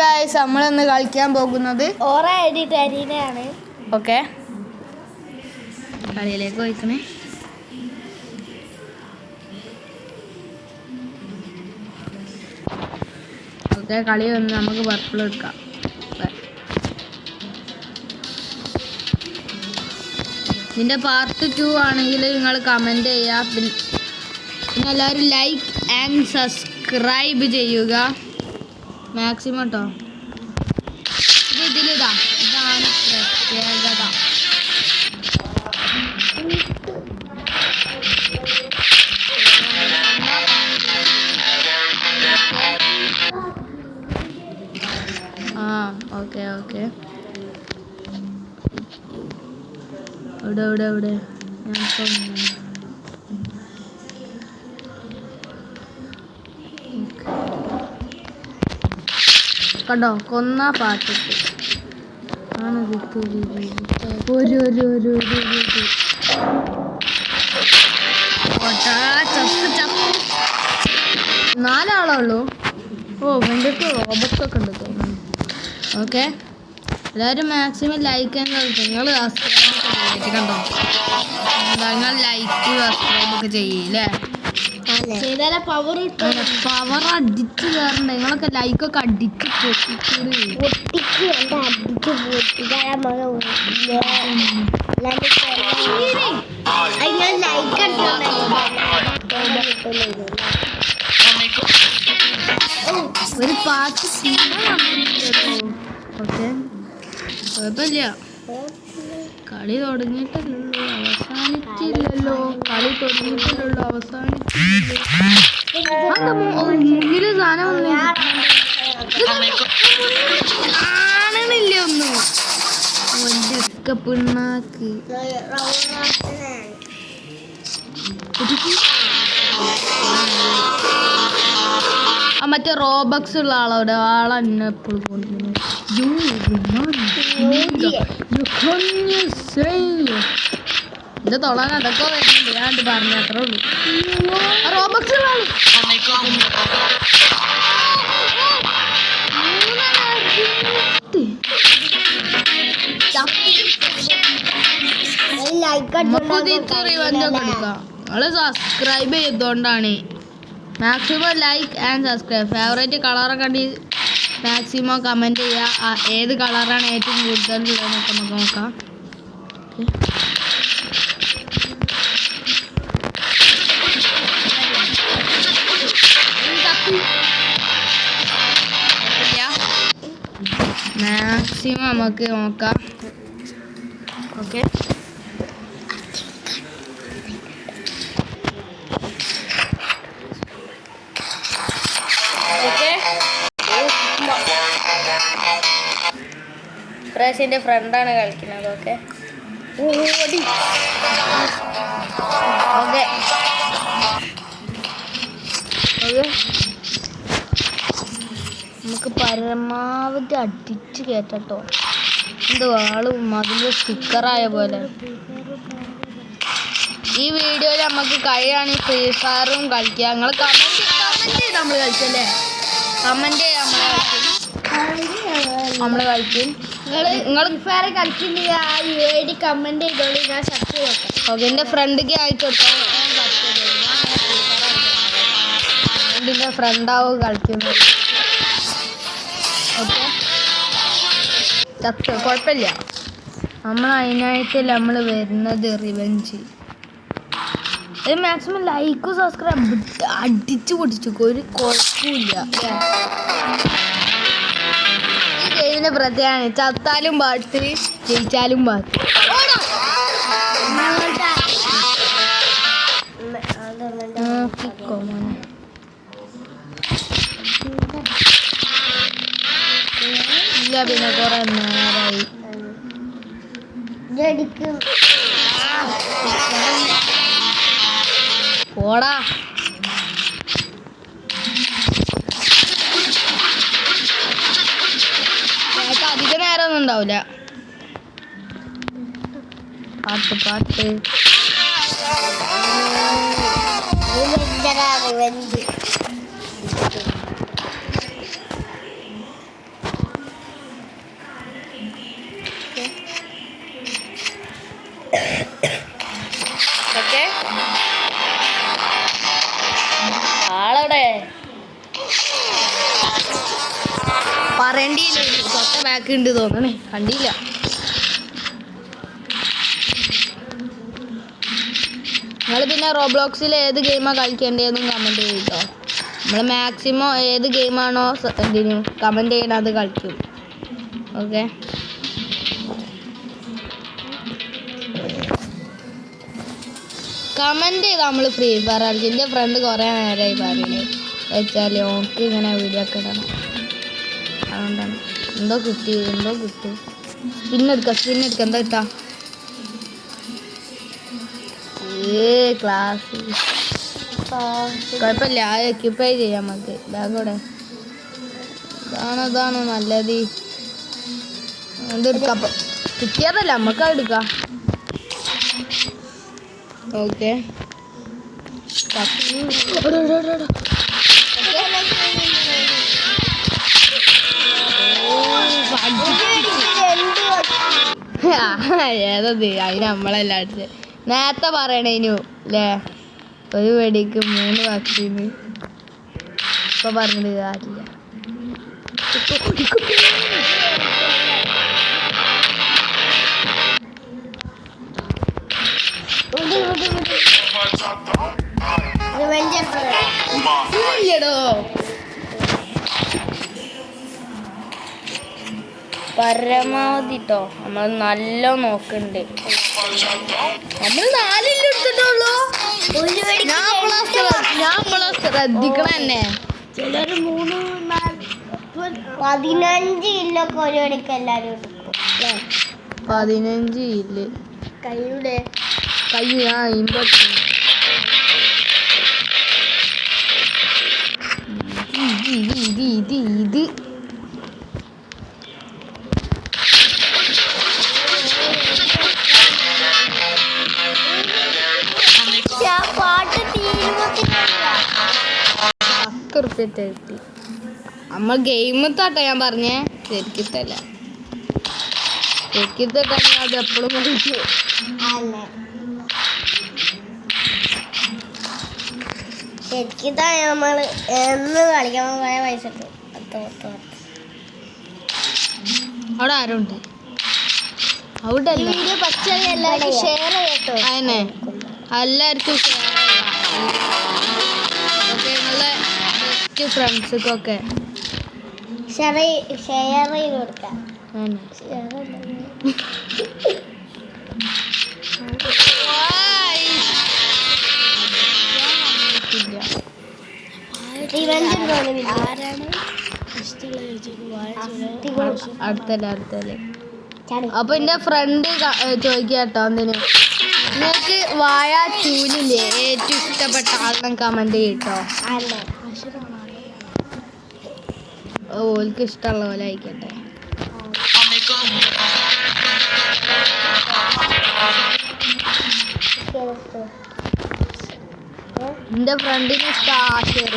Guys നമ്മളിന്ന് കളിക്കാൻ പോകുന്നത് ഓക്കെ കളിയിലേക്ക് പോയിക്കണേ. ഓക്കെ കളി വന്ന് നമുക്ക് പർപ്പിൾ എടുക്കാം. ഇതിൻ്റെ പാർട്ട് 2 ആണെങ്കിൽ നിങ്ങൾ കമൻറ്റ് ചെയ്യുക. പിന്നെ എല്ലാവരും ലൈക്ക് ആൻഡ് സബ്സ്ക്രൈബ് ചെയ്യുക മാക്സിമം കേട്ടോ. ഇതാണ് പ്രത്യേകത. ഓക്കെ ഓക്കെ ഇവിടെ കണ്ടോ കൊന്ന പാട്ടിട്ട് ആണ് നാലാളുള്ളൂ. എൻ്റെ അടുത്ത് റോബോട്ട്സ് ഒക്കെ ഉണ്ട് തോന്നുന്നു. ഓക്കെ എല്ലാവരും മാക്സിമം ലൈക്ക് നിങ്ങൾ സബ്സ്ക്രൈബ് കണ്ടോ. നിങ്ങൾ ലൈക്ക് സബ്സ്ക്രൈബ് ഒക്കെ ചെയ്യില്ലേ. പവർ അടിച്ച് കയറണ്ട. നിങ്ങളൊക്കെ ലൈക്കൊക്കെ അടിച്ച് ഒരു പാട്ട് ഓക്കെ കുഴപ്പമില്ല. കളി തുടങ്ങിയിട്ടല്ലോ അവസാനിച്ചില്ലല്ലോ. മുന്നില് സാധനം കാണണില്ല ഒന്നും. ഒറ്റ പിണ്ണാക്ക് മറ്റേ റോബക്സ് ഉള്ള ആളോടെ ആളെന്നെ എപ്പോഴും കൊണ്ടുവന്നു. ഇത് തൊളാൻ അതൊക്കെ വരുന്നുണ്ട്. ഞാൻ പറഞ്ഞു അത്രേ ഉള്ളൂ. റോബക്സ് ഉള്ള ആള് നമ്മള് സബ്സ്ക്രൈബ് ചെയ്തോണ്ടാണ്. Maximum like and subscribe. Favourite കളറൊക്കെ ഉണ്ടെങ്കിൽ മാക്സിമം കമൻറ്റ് ചെയ്യുക. ഏത് കളറാണ് ഏറ്റവും കൂടുതലുള്ളതെന്നൊക്കെ നമുക്ക് നോക്കാം. മാക്സിമം നമുക്ക് നോക്കാം. ഓക്കെ പ്രാവശ്യൻ്റെ ഫ്രണ്ടാണ് കളിക്കുന്നത്. ഓക്കെ ഓക്കെ നമുക്ക് പരമാവധി അടിച്ച് കയറ്റട്ടോ. എന്തോ ആള് മതില് സ്റ്റിക്കറായ പോലെ. ഈ വീഡിയോയിൽ നമുക്ക് കഴിയുകയാണെങ്കിൽ ഫ്രീ ഫയറും കളിക്കാം. നിങ്ങൾ കമൻറ്റ് ചെയ്ത് നമ്മൾ കളിച്ചല്ലേ. കമൻറ്റ് ചെയ്യാം നമ്മൾ കളിക്കും. നിങ്ങൾ ഫയർ കളിക്കുന്നില്ല കമൻറ്റ് ചെയ്തോളൂ. ഞാൻ സെർച്ച് ചെയ്യാം. ഓക്കെ എൻ്റെ ഫ്രണ്ടിക്ക് അയച്ചു കൊടുക്കാം. ഫ്രണ്ടിൻ്റെ ഫ്രണ്ടാവും കളിക്കുന്നത്. ഓക്കെ ചത്ത് കുഴപ്പമില്ല. നമ്മൾ അതിനായിട്ടല്ല നമ്മൾ വരുന്നത്. റിവെഞ്ച് ഇത് മാക്സിമം ലൈക്കും സബ്സ്ക്രൈബ് അടിച്ചു പൊടിച്ചു. ഒരു കുഴപ്പമില്ല. ഈ ഗെയിമിന് പ്രത്യേകമാണ്. ചത്താലും പാട്ട് ജയിച്ചാലും പാട്ട്. ഇല്ല പിന്നെ കുറെ നേരമായി. പോടാ അധിക നേരമൊന്നും ഉണ്ടാവില്ല. പാട്ട് പാട്ട് പറയേണ്ടിയില്ല തൊട്ട ബാക്ക് ഉണ്ട് തോന്നണേ കണ്ടില്ല. നിങ്ങൾ പിന്നെ റോബ്ലോക്സിൽ ഏത് ഗെയിമാണ് കളിക്കേണ്ടതെന്നും കമൻറ്റ് ചെയ്യും കേട്ടോ. നമ്മൾ മാക്സിമം ഏത് ഗെയിമാണോ എന്തിനും കമൻറ്റ് ചെയ്യണം അത് കളിക്കും. ഓക്കെ കമൻറ്റ് ചെയ്താൽ നമ്മൾ ഫ്രീ ഫയർ കളിക്കും. എൻ്റെ ഫ്രണ്ട് കുറേ നേരമായി പറയുന്നത് വെച്ചാൽ ഓൾക്ക് ഇങ്ങനെ വീഡിയോ ഒക്കെ ഇടണം. അതുകൊണ്ടാണ് എന്തോ കിട്ടി സ്പിന്നെടുക്കാം എന്താ കിട്ടാ ക്ലാസ് കുഴപ്പമില്ല. ആ എക്യുപ്പൈ ചെയ്യാം നമുക്ക്. ബാഗോടെ ഇതാണ് നല്ലത്. എന്തെടുക്കാം അപ്പം കിട്ടിയതല്ല നമുക്ക് എടുക്കാം. ഓക്കെ ഏതത് അതിന് നമ്മളെല്ലാം അടിച്ചത് നേരത്തെ പറയണേനു അല്ലേ. ഒരു വെടിക്ക് 3 വാക്സിന് ഇപ്പൊ പറഞ്ഞിട്ട് കാര്യമില്ല. ഇല്ലടോ പരമാവധി ട്ടോ നമ്മൾ നല്ല നോക്കണ്ട്. നമ്മൾ 4 എടുത്തിട്ടുള്ളൂ. ഞാൻ ശ്രദ്ധിക്കണം തന്നെ. ചിലര് 3, 4, 15 കിലൊക്കെ ഒരു മണിക്ക് എല്ലാരും എടുക്കും. 15 ഇല്ല കയ്യുടെ കൈ ഇമ്പത്തി ഇത് പാട്ട് കിട്ടി. നമ്മൾ ഗെയിം താട്ടോ ഞാൻ പറഞ്ഞേ. ശരിക്കിട്ടല്ല ശരിക്കിട്ടാണെങ്കിൽ അത് എപ്പോഴും കളിക്കും. ശരിക്കിട്ടാ നമ്മള് എന്ന് കളിക്കാൻ പോയ പൈസ അവിടെ ആരുണ്ട്? അവിടെ വീഡിയോ പച്ചടി എല്ലാവർക്കും ഷെയർ ചെയ്യട്ടോ. അതന്നെ എല്ലാവർക്കും നിങ്ങളെ ബെസ്റ്റ് ഫ്രണ്ട്സൊക്കെ ഷെയർ ചെയ്ത് കൊടുക്കാം. അടുത്തല്ലേ അപ്പൊ എന്റെ ഫ്രണ്ട് ചോദിക്കാട്ടോ എന്തിനു നിങ്ങൾക്ക് വാഴ 2 ഏറ്റവും ഇഷ്ടപ്പെട്ട ആളിനെ കമന്റ് ചെയ്യട്ടോ. ഓൾക്ക് ഇഷ്ടമുള്ള പോലെ ആയിക്കട്ടെ. എന്റെ ഫ്രണ്ടിന് ഇഷ്ടം ആശയർ.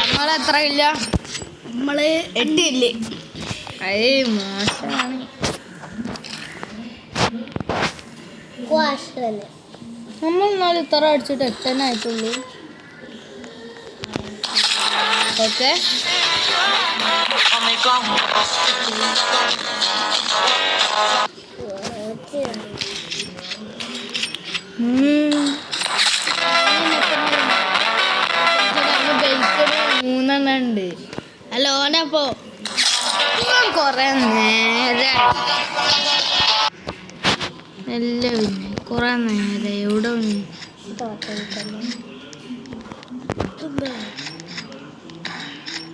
നമ്മളെത്ര ഇല്ല? നമ്മള് 8 ഇല്ലേ? മോശമാണ്. നമ്മൾ ഇന്നാലും ഇത്ര അടിച്ചിട്ട് 8 ആയിട്ടുള്ളൂ. ഓക്കെ ഉണ്ട്. ഹലോ ഓനപ്പോ കൊറേ നേരം എല്ലാം പിന്നെ കൊറേ നേരം എവിടെ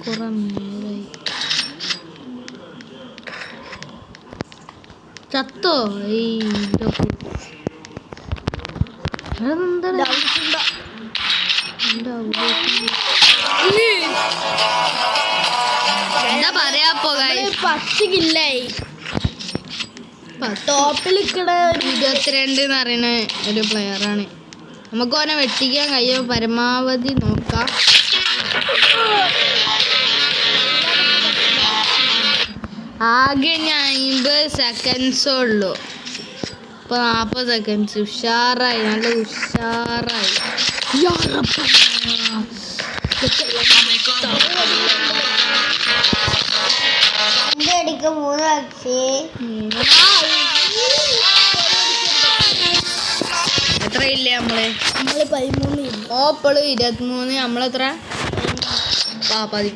കൊറേ നേരായി ചത്തോ? എന്താ പറയാ 10 കില്ലായി. ടോപ്പിൽ 22 എന്ന് പറയുന്ന ഒരു പ്ലെയറാണ്. നമുക്ക് ഓനെ വെട്ടിക്കാൻ കഴിയും പരമാവധി നോക്കാം. ആകെ ഞാൻ 50 സെക്കൻഡ്സേ ഉള്ളൂ. ഇപ്പൊ 40 സെക്കൻഡ്സ്. ഉഷാറായി, നല്ല ഉഷാറായി. എത്രയില്ലേ നമ്മള്? 13. ഓപ്പള് 23. നമ്മളെത്ര? 10.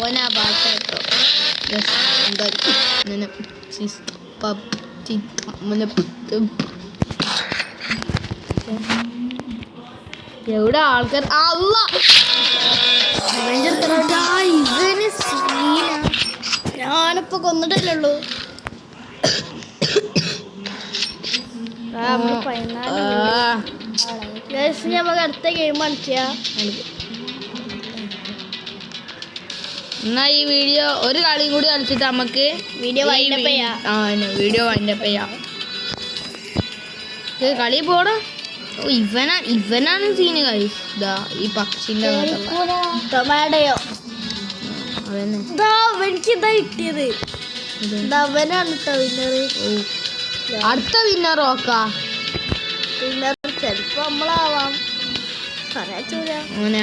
ഓനാ പാട്ടോ. എവിടെ ആൾക്കാർ? ഞാനിപ്പോ കൊന്നിട്ടല്ലേ ഉള്ളൂ. നമുക്ക് അടുത്ത ഗെയിം കളിക്കാം. എന്നാ ഈ വീഡിയോ ഒരു കളിയും കൂടി കളിച്ചിട്ട് നമുക്ക് വീഡിയോ വൈൻഡപ്പ് ചെയ്യാം. വീഡിയോ വൈൻഡപ്പ് ചെയ്യാം. കളി പോടാ. ഇവനാണ് സീന് ഗൈസ്. ഇതാ ഈ പക്ഷിന്റെ ടൊമാറ്റോയോ അതന്നെ. എനിക്ക് ഇതാ കിട്ടിയത്. അവനാണ് വിന്നർ. അടുത്ത വിന്നർ നോക്കാ. വിന്നർ ചിലപ്പോ നമ്മളാവാം. അങ്ങനെ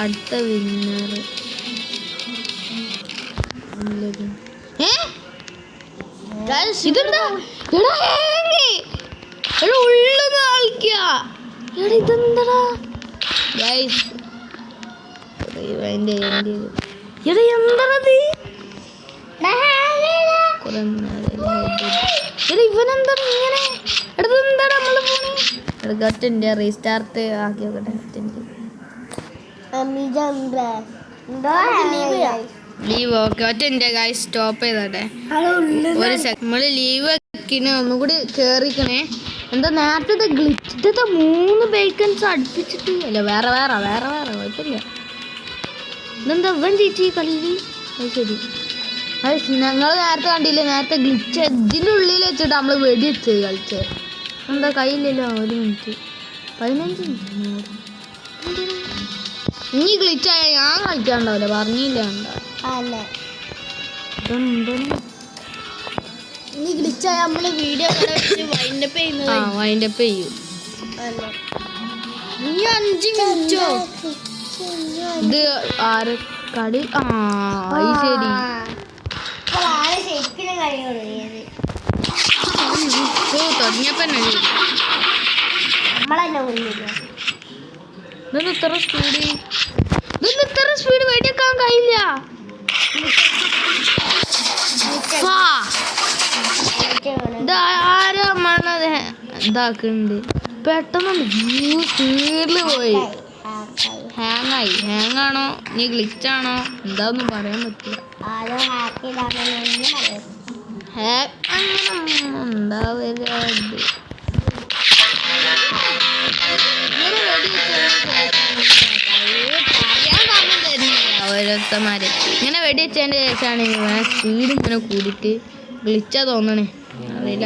അടുത്ത വിന്നർ ഇതെന്താ? ഉള്ളൊന്ന് കളിക്കാ. ഇതെന്താ ഗൈസ്? എന്താണത്? ഇവനെന്താ ഇങ്ങനെ? എന്താണ് നമ്മള് ഫോണ് റീസ്റ്റാർട്ട് ആക്കി നോക്കട്ടെ. ലീവ് ഓക്കെ ഒറ്റ ഗൈസ് സ്റ്റോപ്പ് ചെയ്തോട്ടെ. ഒരു നമ്മള് ലീവ് വെക്കിന് ഒന്നും കൂടി കേറിക്കണേ. എന്താ നേരത്തെ ഗ്ലിച്ചിട്ട 3 ബേക്കൻസ് അടുപ്പിച്ചിട്ട് അല്ല വേറെ കുഴപ്പമില്ല. ഇതെന്താ ഇവൻ ചേച്ചി കളിയില്? അത് ശരി. ഞങ്ങൾ നേരത്തെ കണ്ടില്ലേ? നേരത്തെ ഗ്ലിച്ച് ഇതിൻ്റെ ഉള്ളിൽ വെച്ചിട്ട് നമ്മള് വെടി വെച്ച് കളിച്ചത്. എന്താ കയ്യില്ലല്ലോ? 1 മിനിറ്റ് 15 മിനിറ്റ്. ഇനി ഗ്ലിച്ചായ ഞാൻ കളിക്കാണ്ടാവില്ല. പറഞ്ഞില്ല. ഇനി ഗ്ലിച്ചായ നമ്മള് വീഡിയോ വൈൻഡപ്പ് ചെയ്യുന്നത്. വൈൻഡപ്പ് ചെയ്യും. ഇനി 5 മിനിറ്റോ? ഇത് ആര് കളി? ശരി. തുടങ്ങിയപ്പോ ഇത്ര സ്പീഡ് വെടിക്കാൻ കഴിയില്ല. ഇതാരമ്മണത് ഇതാക്കുന്നുണ്ട്. പെട്ടെന്ന് സ്പീഡില് പോയി. ഹാങ്ങാണോ നീ ഗ്ലിച്ചാണോ എന്താന്നും പറയാൻ പറ്റില്ല. ഓരോരുത്തന്മാര് ഇങ്ങനെ വെടി വെച്ചതിന്റെ ശേഷമാണ് സ്പീഡ് ഇങ്ങനെ കൂടിയിട്ട് ഗ്ലിച്ചാ തോന്നണേ. അറിയില്ല.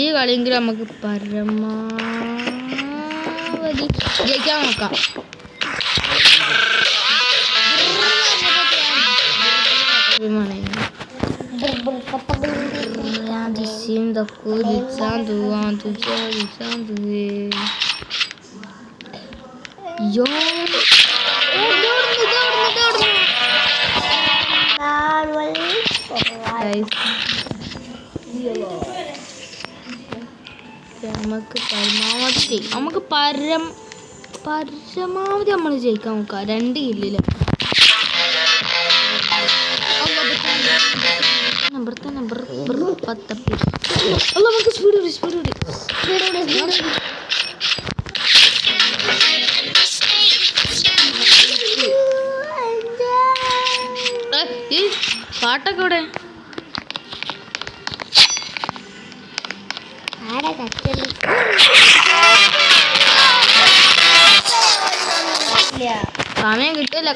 ഈ കളിയെങ്കിലും നമുക്ക് പരമാവധി ജയിക്കാൻ നോക്കാം. നമുക്ക് പരമാവധി നമ്മൾ ജയിക്കാൻ നോക്കാം. 2 കില്ലില് നമുക്ക് സ്പീഡ് ഈ പാട്ടൊക്കെ ഇവിടെ സമയം കിട്ടില്ല.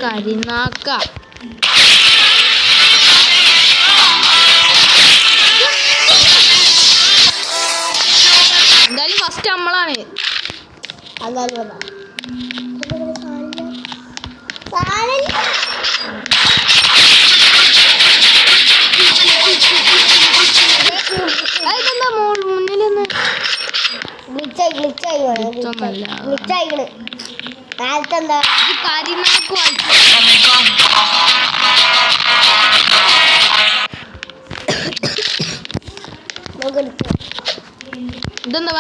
കരിനാക്ക അടുത്തെന്താ ഇത് കരിനാക്ക് വായിച്ചു. ഇതെന്താ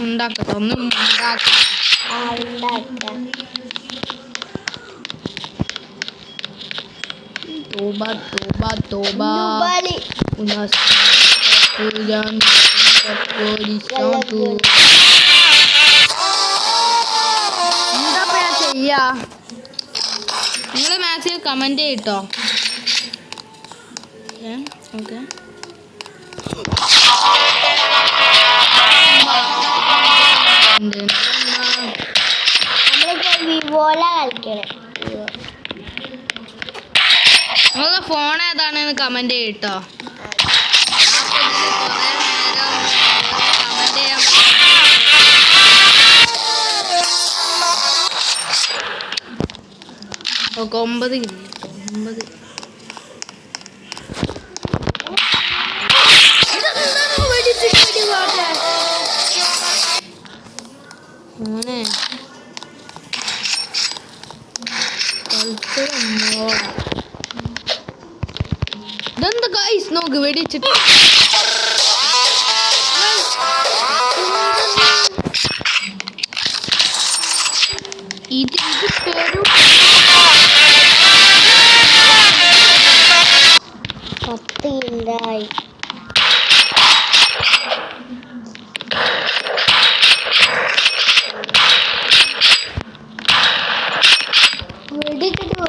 ഉണ്ടാക്കട്ടെ ഒന്ന് ഉണ്ടാക്കാം. Toba, toba, toba. Unas yang polisi. എന്താ ചെയ്യാ? നിങ്ങൾ മാക്സിമം കമന്റ് ചെയ്യട്ടോ. ഓക്കെ നമ്മളിപ്പോ വിവോല കളിക്കണേ. നിങ്ങളുടെ ഫോൺ ഏതാണെന്ന് കമന്റ് ചെയ്യട്ടോ. ഓക്കെ 9 മോനെ ഇതെന്താ ഗൈസ് നോക്ക് വെടിച്ചിട്ട് ഇത് പേരും 10 മിനിറ്റായി. വെടിച്ചിട്ട്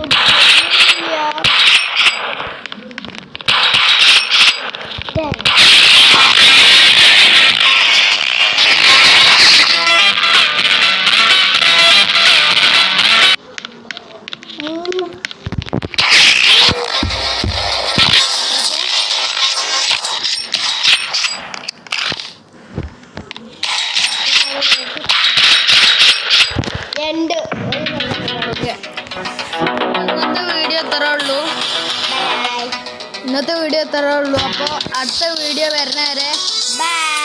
ഇന്നത്തെ വീഡിയോ ഇത്രേ ഉള്ളൂ. അപ്പോൾ അടുത്ത വീഡിയോ വരുന്നവരെ ബൈ.